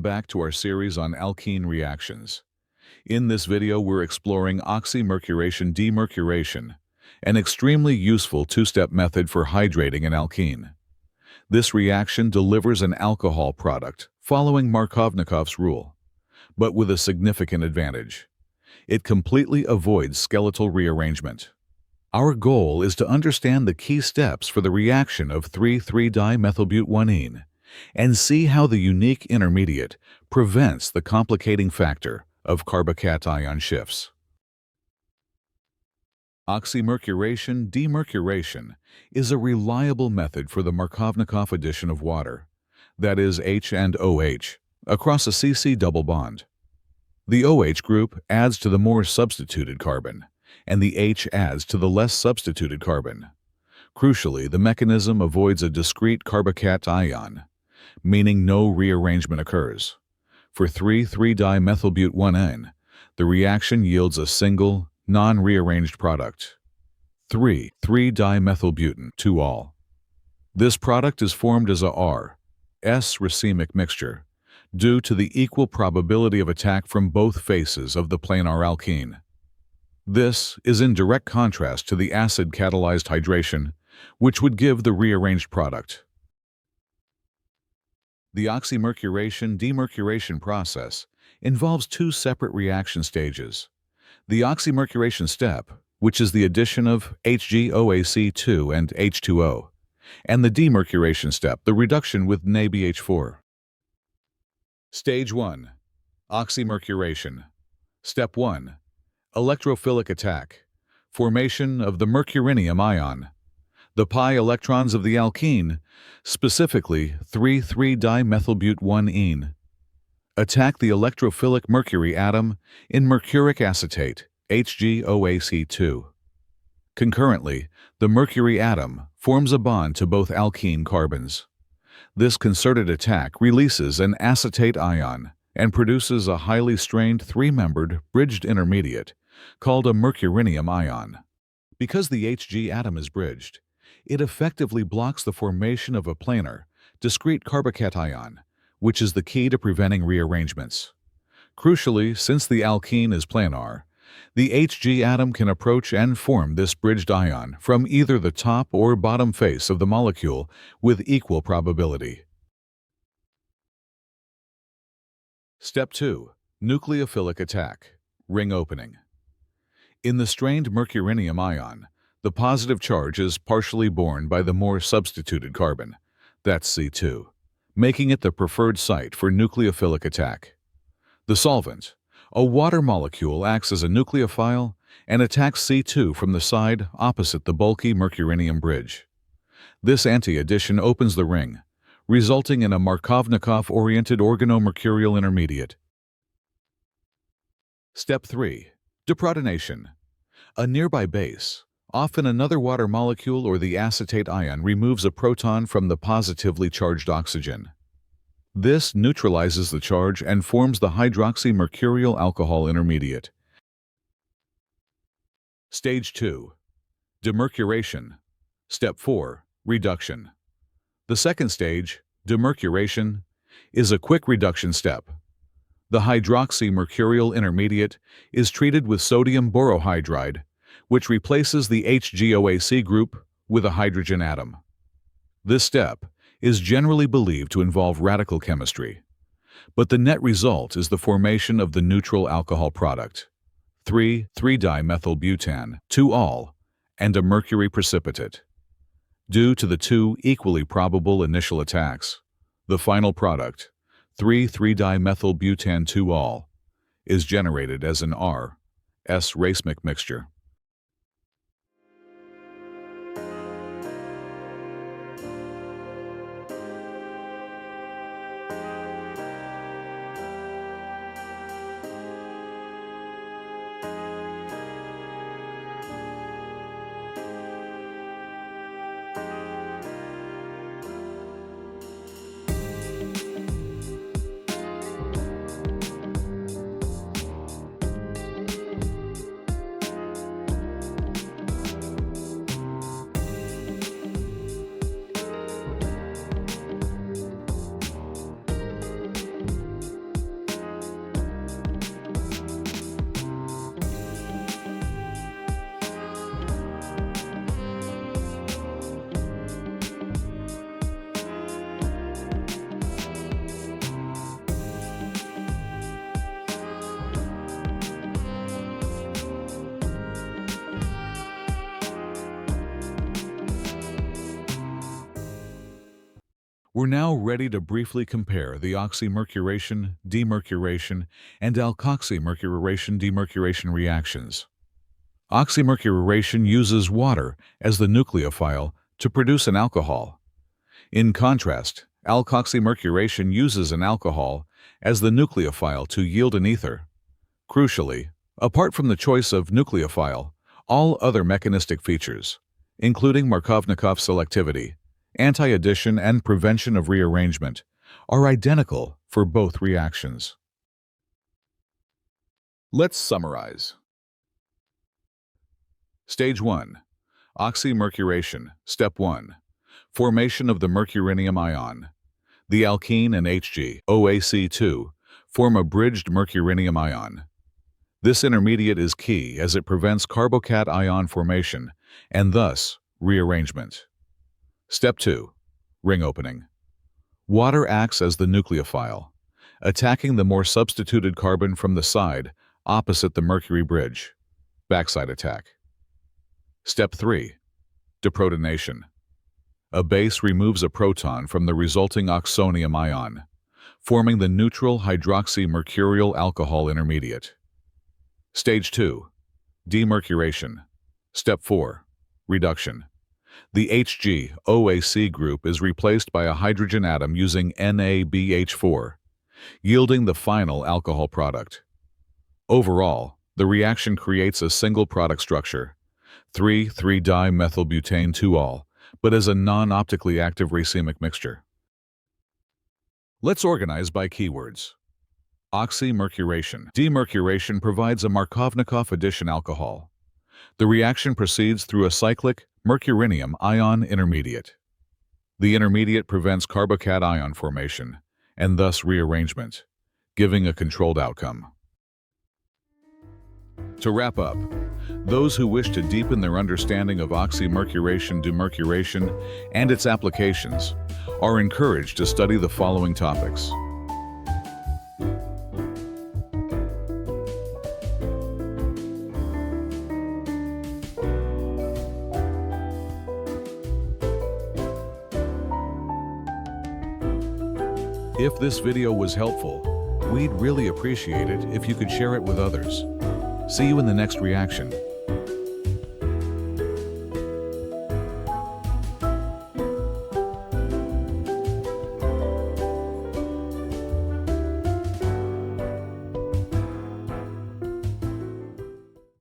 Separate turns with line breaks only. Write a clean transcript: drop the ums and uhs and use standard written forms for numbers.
Back to our series on alkene reactions. In this video, we're exploring Oxymercuration-Demercuration, an extremely useful two-step method for hydrating an alkene. This reaction delivers an alcohol product following Markovnikov's rule, but with a significant advantage. It completely avoids skeletal rearrangement. Our goal is to understand the key steps for the reaction of 3,3-dimethylbutanene and see how the unique intermediate prevents the complicating factor of carbocation shifts. Oxymercuration-Demercuration is a reliable method for the Markovnikov addition of water, that is H and OH, across a CC double bond. The OH group adds to the more substituted carbon, and the H adds to the less substituted carbon. Crucially, the mechanism avoids a discrete carbocation ion, meaning no rearrangement occurs. For 3,3-dimethylbutanene, the reaction yields a single, non-rearranged product, 3,3-dimethylbutane-2-ol. This product is formed as a R-S racemic mixture due to the equal probability of attack from both faces of the planar alkene. This is in direct contrast to the acid-catalyzed hydration, which would give the rearranged product. The oxymercuration-demercuration process involves two separate reaction stages. The oxymercuration step, which is the addition of HgOAc2 and H2O, and the demercuration step, the reduction with NaBH4. Stage 1. Oxymercuration. Step 1. Electrophilic attack. Formation of the mercurinium ion. The pi electrons of the alkene, specifically 3,3-dimethylbutanene, attack the electrophilic mercury atom in mercuric acetate, HgOAc2. Concurrently, the mercury atom forms a bond to both alkene carbons. This concerted attack releases an acetate ion and produces a highly strained three-membered bridged intermediate called a mercurinium ion. Because the Hg atom is bridged, it effectively blocks the formation of a planar, discrete carbocation, which is the key to preventing rearrangements. Crucially, since the alkene is planar, the Hg atom can approach and form this bridged ion from either the top or bottom face of the molecule with equal probability. Step 2. Nucleophilic attack. Ring opening. In the strained mercurinium ion, the positive charge is partially borne by the more substituted carbon, that's C2, making it the preferred site for nucleophilic attack. The solvent, a water molecule, acts as a nucleophile and attacks C2 from the side opposite the bulky mercurinium bridge. This anti-addition opens the ring, resulting in a Markovnikov-oriented organomercurial intermediate. Step 3. Deprotonation. A nearby base, often another water molecule or the acetate ion, removes a proton from the positively charged oxygen. This neutralizes the charge and forms the hydroxymercurial alcohol intermediate. Stage 2. Demercuration. Step 4. Reduction. The second stage, demercuration, is a quick reduction step. The hydroxymercurial intermediate is treated with sodium borohydride, which replaces the HgOAc group with a hydrogen atom. This step is generally believed to involve radical chemistry, but the net result is the formation of the neutral alcohol product, 3,3-dimethylbutane-2-ol, and a mercury precipitate. Due to the two equally probable initial attacks, the final product, 3,3-dimethylbutane-2-ol, is generated as an R-S racemic mixture. We're now ready to briefly compare the oxymercuration, demercuration, and alkoxymercuration-demercuration reactions. Oxymercuration uses water as the nucleophile to produce an alcohol. In contrast, alkoxymercuration uses an alcohol as the nucleophile to yield an ether. Crucially, apart from the choice of nucleophile, all other mechanistic features, including Markovnikov selectivity, anti-addition, and prevention of rearrangement, are identical for both reactions. Let's summarize. Stage 1. Oxymercuration. Step 1. Formation of the mercurinium ion. The alkene and HgOAC2 form a bridged mercurinium ion. This intermediate is key as it prevents carbocation ion formation and thus rearrangement. Step 2. Ring opening. Water acts as the nucleophile, attacking the more substituted carbon from the side opposite the mercury bridge. Backside attack. Step 3. Deprotonation. A base removes a proton from the resulting oxonium ion, forming the neutral hydroxymercurial alcohol intermediate. Stage 2. Demercuration. Step 4. Reduction. The HgOAC group is replaced by a hydrogen atom using NaBH4, yielding the final alcohol product. Overall, the reaction creates a single product structure, 3,3-dimethylbutane-2-ol, but as a non-optically active racemic mixture. Let's organize by keywords. Oxymercuration. Demercuration provides a Markovnikov addition alcohol. The reaction proceeds through a cyclic mercurinium ion intermediate. The intermediate prevents carbocation ion formation and thus rearrangement, giving a controlled outcome. To wrap up, those who wish to deepen their understanding of oxymercuration-demercuration and its applications are encouraged to study the following topics. If this video was helpful, we'd really appreciate it if you could share it with others. See you in the next reaction.